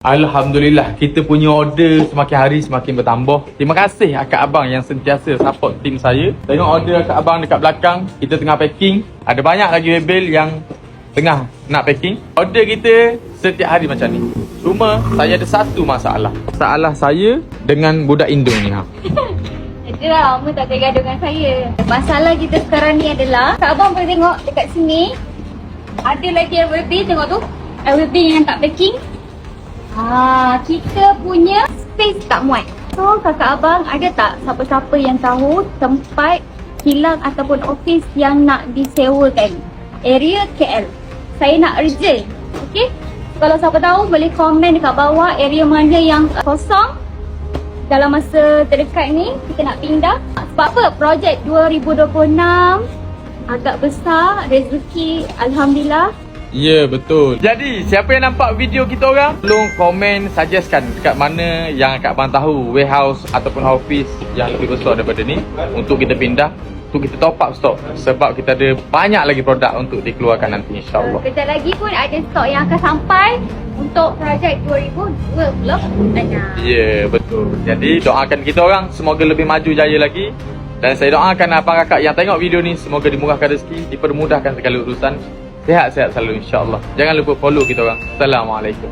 Alhamdulillah, kita punya order semakin hari semakin bertambah. Terima kasih akak abang yang sentiasa support tim saya. Tengok order akak abang dekat belakang, kita tengah packing. Ada banyak lagi label yang tengah nak packing. Order kita setiap hari macam ni. Cuma saya ada satu masalah. Masalah saya dengan budak Indo ni. Itulah lama tak tergaduh dengan saya. Masalah kita sekarang ni adalah Kak Abang boleh tengok dekat sini ada lagi LVB, tengok tu LVB yang tak packing. Kita punya space tak muat. So kakak abang ada tak siapa-siapa yang tahu tempat kilang ataupun office yang nak disewakan area KL? Saya nak urgent. Okay, kalau siapa tahu boleh komen dekat bawah area mana yang kosong. Dalam masa terdekat ni kita nak pindah. Sebab apa? Projek 2026 agak besar, rezeki alhamdulillah. Ya, betul. Jadi, siapa yang nampak video kita orang, tolong komen, suggestkan dekat mana yang akak abang tahu warehouse ataupun office yang lebih besar daripada ni untuk kita pindah, untuk kita top up stok. Sebab kita ada banyak lagi produk untuk dikeluarkan nanti, insyaAllah. Kejap lagi pun ada stok yang akan sampai untuk projek 2020. Ya, betul. Jadi, doakan kita orang semoga lebih maju jaya lagi. Dan saya doakan abang kakak yang tengok video ni semoga dimurahkan rezeki, dipermudahkan segala urusan. Sehat-sehat selalu, insyaAllah. Jangan lupa follow kita orang. Assalamualaikum.